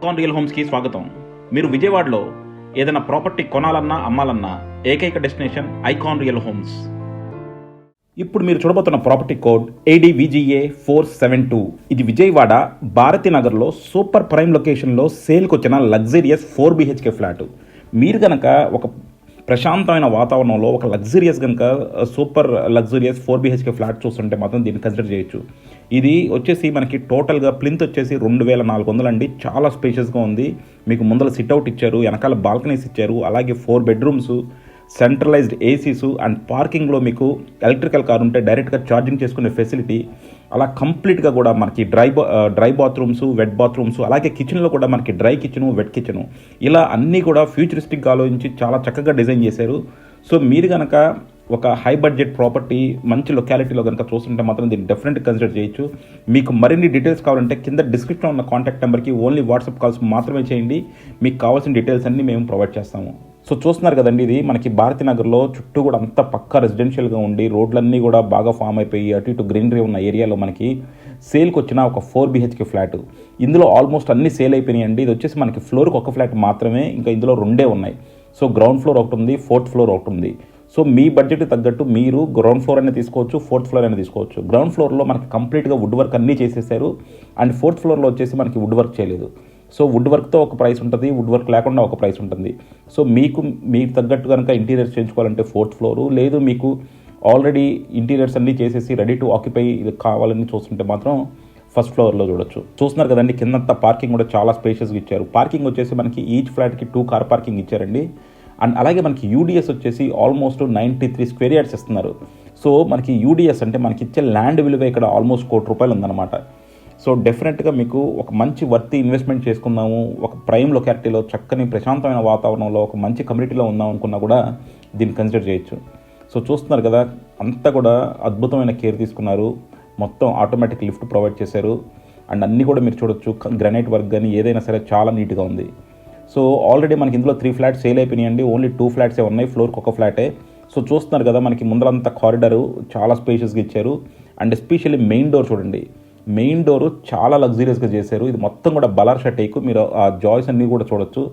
Icon real హోమ్స్కి స్వాగతం. మీరు విజయవాడలో ఏదైనా ప్రాపర్టీ కొనాలన్నా అమ్మాలన్నా ఏకైక డెస్టినేషన్ ఐకాన్ రియల్ హోమ్స్. ఇప్పుడు మీరు చూడబోతున్న ప్రాపర్టీ కోడ్ ADVGA 472. ఇది విజయవాడ భారతీనగర్లో సూపర్ ప్రైమ్ లొకేషన్లో సేల్కి వచ్చిన లగ్జరియస్ 4 BHK ఫ్లాట్. మీరు కనుక ఒక ప్రశాంతమైన వాతావరణంలో ఒక లగ్జరియస్ కనుక సూపర్ లగ్జరియస్ 4 BHK ఫ్లాట్ చూస్తుంటే మాత్రం దీన్ని కన్సిడర్ చేయొచ్చు. ఇది వచ్చేసి మనకి టోటల్గా ప్లింత్ వచ్చేసి 2400 అండి. చాలా స్పేషియస్గా ఉంది. మీకు ముందర సిట్అవుట్ ఇచ్చారు, వెనకాల బాల్కనీస్ ఇచ్చారు, అలాగే 4 బెడ్రూమ్స్, సెంట్రలైజ్డ్ ఏసీస్ అండ్ పార్కింగ్లో మీకు ఎలక్ట్రికల్ కార్ ఉంటే డైరెక్ట్గా ఛార్జింగ్ చేసుకునే ఫెసిలిటీ. అలా కంప్లీట్గా కూడా మనకి డ్రై బాత్రూమ్స్, వెట్ బాత్రూమ్స్, అలాగే కిచెన్లో కూడా మనకి డ్రై కిచెను, వెట్ కిచెను, ఇలా అన్నీ కూడా ఫ్యూచరిస్టిక్గా ఆలోచించి చాలా చక్కగా డిజైన్ చేశారు. సో మీరు కనుక ఒక హై బడ్జెట్ ప్రాపర్టీ మంచి లొకాలిటీలో కనుక చూస్తుంటే మాత్రం దీన్ని డెఫినెట్గా కన్సిడర్ చేయొచ్చు. మీకు మరిన్ని డీటెయిల్స్ కావాలంటే కింద డిస్క్రిప్షన్లో ఉన్న కాంటాక్ట్ నెంబర్కి ఓన్లీ వాట్సాప్ కాల్స్ మాత్రమే చేయండి. మీకు కావాల్సిన డీటెయిల్స్ అన్నీ మేము ప్రొవైడ్ చేస్తాము. సో చూస్తున్నారు కదండి, ఇది మనకి భారతీనగర్లో చుట్టూ కూడా అంతా పక్కా రెసిడెన్షియల్గా ఉండి రోడ్లన్నీ కూడా బాగా ఫామ్ అయిపోయి అటు ఇటు గ్రీనరీ ఉన్న ఏరియాలో మనకి సేల్కి వచ్చిన ఒక 4 BHK ఫ్లాట్. ఇందులో ఆల్మోస్ట్ అన్ని సేల్ అయిపోయినాయండి. ఇది వచ్చేసి మనకి ఫ్లోర్కి ఒక ఫ్లాట్ మాత్రమే, ఇంకా ఇందులో 2 ఉన్నాయి. సో గ్రౌండ్ ఫ్లోర్ ఒకటి ఉంది, 4th ఫ్లోర్ ఒకటి ఉంది. సో మీ బడ్జెట్కి తగ్గట్టు మీరు గ్రౌండ్ ఫ్లోర్ అయినా తీసుకోవచ్చు, 4th ఫ్లోర్ అయినా తీసుకోవచ్చు. గ్రౌండ్ ఫ్లోర్లో మనకి కంప్లీట్గా వుడ్ వర్క్ అన్నీ చేసేసారు అండ్ 4th ఫ్లోర్లో వచ్చేసి మనకి వుడ్ వర్క్ చేయలేదు. సో వుడ్ వర్క్తో ఒక ప్రైస్ ఉంటుంది, వుడ్ వర్క్ లేకుండా ఒక ప్రైస్ ఉంటుంది. సో మీకు తగ్గట్టు కనుక ఇంటీరియర్స్ చేయించుకోవాలంటే 4th ఫ్లోరు, లేదు మీకు ఆల్రెడీ ఇంటీరియర్స్ అన్నీ చేసేసి రెడీ టు ఆక్యుపై ఇది కావాలని చూస్తుంటే మాత్రం 1st ఫ్లోర్లో చూడొచ్చు. చూస్తున్నారు కదండి, కిందంతా పార్కింగ్ కూడా చాలా స్పేషియస్గా ఇచ్చారు. పార్కింగ్ వచ్చేసి మనకి ఈచ్ ఫ్లాట్కి 2 కార్ పార్కింగ్ ఇచ్చారండి. అండ్ అలాగే మనకి యూడిఎస్ వచ్చేసి ఆల్మోస్ట్ 93 స్క్వేర్ యార్డ్స్ ఇస్తున్నారు. సో మనకి యూడిఎస్ అంటే మనకి ఇచ్చే ల్యాండ్ విలువ ఇక్కడ ఆల్మోస్ట్ ₹1 కోటి ఉందన్నమాట. సో డెఫినెట్గా మీకు ఒక మంచి వర్తి ఇన్వెస్ట్మెంట్ చేసుకుందాము, ఒక ప్రైమ్ లొకాలిటీలో చక్కని ప్రశాంతమైన వాతావరణంలో ఒక మంచి కమ్యూనిటీలో ఉందాం అనుకున్నా కూడా దీన్ని కన్సిడర్ చేయొచ్చు. సో చూస్తున్నారు కదా, అంతా కూడా అద్భుతమైన కేర్ తీసుకున్నారు. మొత్తం ఆటోమేటిక్ లిఫ్ట్ ప్రొవైడ్ చేశారు అండ్ అన్నీ కూడా మీరు చూడొచ్చు. గ్రానైట్ వర్క్ కానీ ఏదైనా సరే చాలా నీట్గా ఉంది. సో ఆల్రెడీ మనకి ఇందులో 3 ఫ్లాట్స్ సేల్ అయిపోయినాయండి. ఓన్లీ 2 ఫ్లాట్సే ఉన్నాయి, ఫ్లోర్కి ఒక ఫ్లాటే. సో చూస్తున్నారు కదా, మనకి ముందరంతా కారిడారు చాలా స్పేషియస్గా ఇచ్చారు. అండ్ ఎస్పెషల్లీ మెయిన్ డోర్ చూడండి, మెయిన్ డోరు చాలా లగ్జరియస్గా చేశారు. ఇది మొత్తం కూడా బలార్షా టేకు, మీరు ఆ జాయ్స్ అన్నీ కూడా చూడొచ్చు.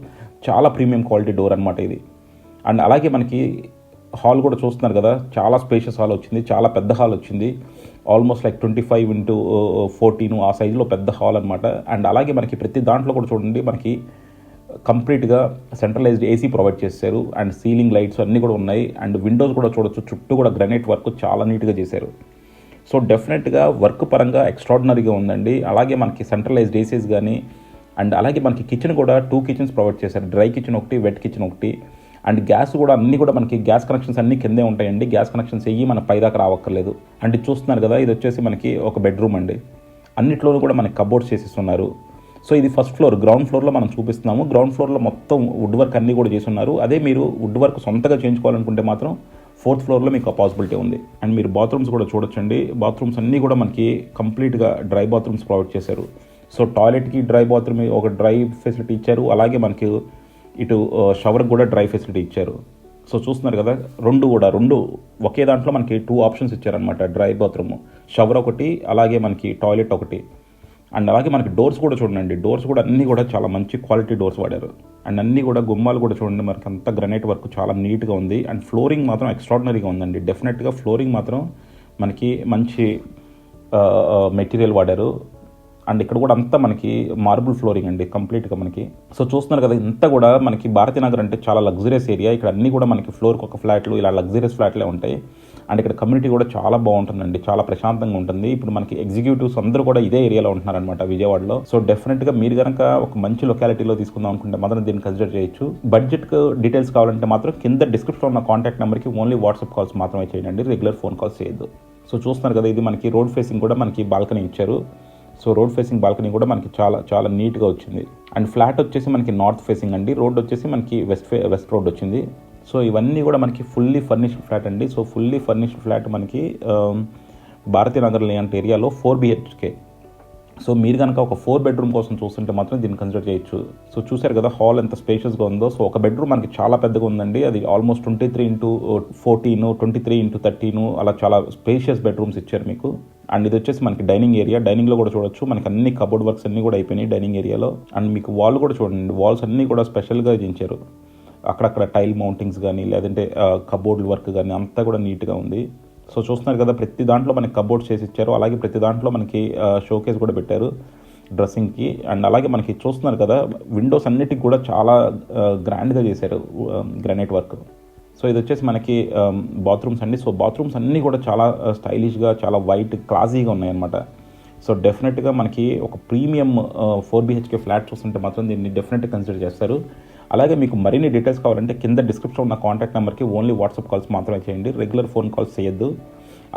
చాలా ప్రీమియం క్వాలిటీ డోర్ అనమాట ఇది. అండ్ అలాగే మనకి హాల్ కూడా చూస్తున్నారు కదా, చాలా స్పేషియస్ హాల్ వచ్చింది, చాలా పెద్ద హాల్ వచ్చింది. ఆల్మోస్ట్ లైక్ 25x14 ఆ సైజులో పెద్ద హాల్ అనమాట. అండ్ అలాగే మనకి ప్రతి దాంట్లో కూడా చూడండి, మనకి కంప్లీట్గా సెంట్రలైజ్డ్ ఏసీ ప్రొవైడ్ చేశారు అండ్ సీలింగ్ లైట్స్ అన్నీ కూడా ఉన్నాయి. అండ్ విండోస్ కూడా చూడొచ్చు, చుట్టూ కూడా గ్రానైట్ వర్క్ చాలా నీట్గా చేశారు. సో డెఫినెట్గా వర్క్ పరంగా ఎక్స్ట్రాడినరీగా ఉందండి. అలాగే మనకి సెంట్రలైజ్డ్ ఏసీస్ కానీ అండ్ అలాగే మనకి కిచెన్ కూడా 2 కిచెన్స్ ప్రొవైడ్ చేశారు. డ్రై కిచెన్ ఒకటి, వెట్ కిచెన్ ఒకటి. అండ్ గ్యాస్ కూడా అన్నీ కూడా మనకి గ్యాస్ కనెక్షన్స్ అన్నీ కిందే ఉంటాయండి. గ్యాస్ కనెక్షన్స్ అయ్యి మన పైదాకా రావక్కర్లేదు. అంటే చూస్తున్నారు కదా, ఇది వచ్చేసి మనకి ఒక బెడ్రూమ్ అండి. అన్నిట్లోనూ కూడా మనకి కబోర్డ్స్ చేసేస్తున్నారు. సో ఇది 1st ఫ్లోర్. గ్రౌండ్ ఫ్లోర్లో మనం చూపిస్తున్నాము. గ్రౌండ్ ఫ్లోర్లో మొత్తం వుడ్ వర్క్ అన్నీ కూడా చేస్తున్నారు. అదే మీరు వుడ్ వర్క్ సొంతగా చేయించుకోవాలనుకుంటే మాత్రం 4th ఫ్లోర్లో మీకు ఆ పాసిబిలిటీ ఉంది. అండ్ మీరు బాత్రూమ్స్ కూడా చూడొచ్చండి. బాత్రూమ్స్ అన్నీ కూడా మనకి కంప్లీట్గా డ్రై బాత్రూమ్స్ ప్రొవైడ్ చేశారు. సో టాయిలెట్కి డ్రై బాత్రూమ్ ఒక డ్రై ఫెసిలిటీ ఇచ్చారు. అలాగే మనకి ఇటు షవర్కి కూడా డ్రై ఫెసిలిటీ ఇచ్చారు. సో చూస్తున్నారు కదా, రెండు ఒకే దాంట్లో మనకి 2 ఆప్షన్స్ ఇచ్చారనమాట. డ్రై బాత్రూమ్, షవర్ ఒకటి, అలాగే మనకి టాయిలెట్ ఒకటి. అండ్ అలాగే మనకి డోర్స్ కూడా చూడండి, డోర్స్ కూడా అన్నీ కూడా చాలా మంచి క్వాలిటీ డోర్స్ వాడారు. అండ్ అన్నీ కూడా గుమ్మాలు కూడా చూడండి, మనకి అంతా గ్రానైట్ వర్క్ చాలా నీట్గా ఉంది. అండ్ ఫ్లోరింగ్ మాత్రం ఎక్స్ట్రాడినరీగా ఉందండి. డెఫినెట్గా ఫ్లోరింగ్ మాత్రం మనకి మంచి మెటీరియల్ వాడారు. అండ్ ఇక్కడ కూడా అంతా మనకి మార్బుల్ ఫ్లోరింగ్ అండి కంప్లీట్గా మనకి. సో చూస్తున్నారు కదా, ఇంతా కూడా మనకి భారతీనగర్ అంటే చాలా లగ్జరియస్ ఏరియా. ఇక్కడ అన్నీ కూడా మనకి ఫ్లోర్కి ఒక ఫ్లాట్లు, ఇలా లగ్జరియస్ ఫ్లాట్లే ఉంటాయి. అండ్ ఇక్కడ కమ్యూనిటీ కూడా చాలా బాగుంటుందండి, చాలా ప్రశాంతంగా ఉంటుంది. ఇప్పుడు మనకి ఎగ్జిక్యూటివ్స్ అందరూ కూడా ఇదే ఏరియాలో ఉంటున్నారనమాట విజయవాడలో. సో డెఫినెట్గా మీరు కనుక ఒక మంచి లొకాలిటీలో తీసుకుందాం అనుకుంటే మాత్రం దీన్ని కన్సిడర్ చేయొచ్చు. బడ్జెట్కి డీటెయిల్స్ కావాలంటే మాత్రం కింద డిస్క్రిప్షన్లో ఉన్న కాంటాక్ట్ నెంబర్కి ఓన్లీ వాట్సాప్ కాల్స్ మాత్రమే చేయండి, రెగ్యులర్ ఫోన్ కాల్స్ చేయొద్దు. సో చూస్తున్నారు కదా, ఇది మనకి రోడ్ ఫేసింగ్ కూడా మనకి బాల్కనీ ఇచ్చారు. సో రోడ్ ఫేసింగ్ బాల్కనీ కూడా మనకి చాలా చాలా నీట్గా వచ్చింది. అండ్ ఫ్లాట్ వచ్చేసి మనకి నార్త్ ఫేసింగ్ అండి. రోడ్ వచ్చేసి మనకి వెస్ట్ రోడ్ వచ్చింది. సో ఇవన్నీ కూడా మనకి ఫుల్లీ ఫర్నిష్డ్ ఫ్లాట్ అండి. సో ఫుల్లీ ఫర్నిష్డ్ ఫ్లాట్ మనకి భారతీనగర్ లాంటి ఏరియాలో 4 BHK. సో మీరు కనుక ఒక 4 బెడ్రూమ్ కోసం చూస్తుంటే మాత్రం దీన్ని కన్సిడర్ చేయొచ్చు. సో చూసారు కదా హాల్ ఎంత స్పేషియస్గా ఉందో. సో ఒక బెడ్రూమ్ మనకి చాలా పెద్దగా ఉందండి. అది ఆల్మోస్ట్ 23x14, 23x13 అలా చాలా స్పేషియస్ బెడ్రూమ్స్ ఇచ్చారు మీకు. అండ్ ఇది వచ్చేసి మనకి డైనింగ్ ఏరియా. డైనింగ్లో కూడా చూడొచ్చు, మనకి అన్ని కబోర్డ్ వర్క్స్ అన్నీ కూడా అయిపోయినాయి డైనింగ్ ఏరియాలో. అండ్ మీకు వాల్ కూడా చూడండి, వాల్స్ అన్నీ కూడా స్పెషల్గా చేయించారు. అక్కడక్కడ టైల్ మౌంటింగ్స్ కానీ లేదంటే కబోర్డ్ వర్క్ కానీ అంతా కూడా నీట్గా ఉంది. సో చూస్తున్నారు కదా, ప్రతి దాంట్లో మనకి కబోర్డ్స్ చేసి ఇచ్చారు. అలాగే ప్రతి దాంట్లో మనకి షోకేస్ కూడా పెట్టారు డ్రెస్సింగ్కి. అండ్ అలాగే మనకి చూస్తున్నారు కదా, విండోస్ అన్నిటికి కూడా చాలా గ్రాండ్గా చేశారు గ్రానైట్ వర్క్. సో ఇది వచ్చేసి మనకి బాత్రూమ్స్ అండి. సో బాత్రూమ్స్ అన్నీ కూడా చాలా స్టైలిష్గా, చాలా వైట్ క్లాసీగా ఉన్నాయన్నమాట. సో డెఫినెట్గా మనకి ఒక ప్రీమియం 4 BHK ఫ్లాట్ చూస్తుంటే మాత్రం దీన్ని డెఫినెట్గా కన్సిడర్ చేస్తారు. అలాగే మీకు మరిన్ని డీటెయిల్స్ కావాలంటే కింద డిస్క్రిప్షన్ ఉన్న కాంటాక్ట్ నెంబర్కి ఓన్లీ వాట్సాప్ కాల్స్ మాత్రమే చేయండి, రెగ్యులర్ ఫోన్ కాల్స్ చేయొద్దు.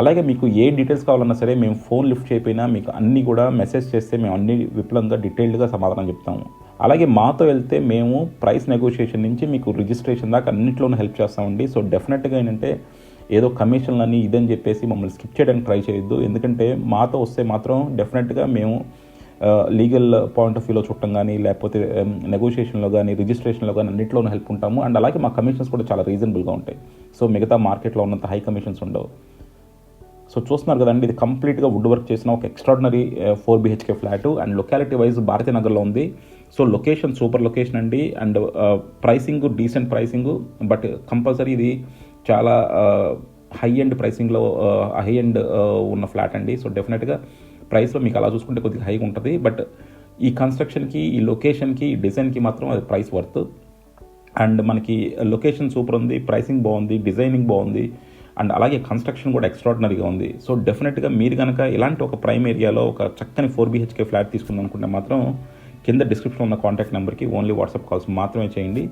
అలాగే మీకు ఏ డీటెయిల్స్ కావాలన్నా సరే మేము ఫోన్ లిఫ్ట్ చేయకపోయినా మీకు అన్నీ కూడా మెసేజ్ చేస్తే మేము అన్ని విపులంగా డీటెయిల్డ్గా సమాధానం చెప్తాము. అలాగే మాతో వెళ్తే మేము ప్రైస్ నెగోషియేషన్ నుంచి మీకు రిజిస్ట్రేషన్ దాకా అన్నింటిలోనూ హెల్ప్ చేస్తామండి. సో డెఫినెట్గా ఏంటంటే ఏదో కమిషన్లని ఇదని చెప్పేసి మమ్మల్ని స్కిప్ చేయడానికి ట్రై చేయొద్దు. ఎందుకంటే మాతో వస్తే మాత్రం డెఫినెట్గా మేము లీగల్ పాయింట్ ఆఫ్ వ్యూలో చూడటం కానీ లేకపోతే నెగోషియేషన్లో కానీ రిజిస్ట్రేషన్లో కానీ అన్నింటిలోనూ హెల్ప్ ఉంటాము. అండ్ అలాగే మా కమిషన్స్ కూడా చాలా రీజనబుల్గా ఉంటాయి. సో మిగతా మార్కెట్లో ఉన్నంత హై కమిషన్స్ ఉండవు. సో చూస్తున్నారు కదండి, ఇది కంప్లీట్గా వుడ్ వర్క్ చేసిన ఒక extraordinary 4 BHK flat. And locality wise భారతీనగర్లో ఉంది. సో లొకేషన్ సూపర్ లొకేషన్ అండి. And pricing decent pricing, but compulsory ఇది చాలా హై ఎండ్ ప్రైసింగ్లో హై ఎండ్ ఉన్న ఫ్లాట్ అండి. సో డెఫినెట్గా ప్రైస్లో మీకు అలా చూసుకుంటే కొద్దిగా హైగా ఉంటుంది, బట్ ఈ కన్స్ట్రక్షన్కి, ఈ లొకేషన్కి, ఈ డిజైన్కి మాత్రం అది ప్రైస్ వర్త్. అండ్ మనకి లొకేషన్ సూపర్ ఉంది, ప్రైసింగ్ బాగుంది, డిజైనింగ్ బాగుంది, అండ్ అలాగే కన్స్ట్రక్షన్ కూడా ఎక్స్ట్రాడినరీగా ఉంది. సో డెఫినెట్గా మీరు కనుక ఇలాంటి ఒక ప్రైమ్ ఏరియాలో ఒక చక్కని 4 BHK ఫ్లాట్ తీసుకుందాం అనుకుంటే మాత్రం కింద డిస్క్రిప్షన్ ఉన్న కాంటాక్ట్ నెంబర్కి ఓన్లీ వాట్సాప్ కాల్స్ మాత్రమే చేయండి.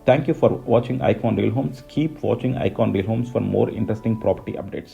Thank you for watching Icon Real Homes. Keep watching Icon Real Homes for more interesting property updates.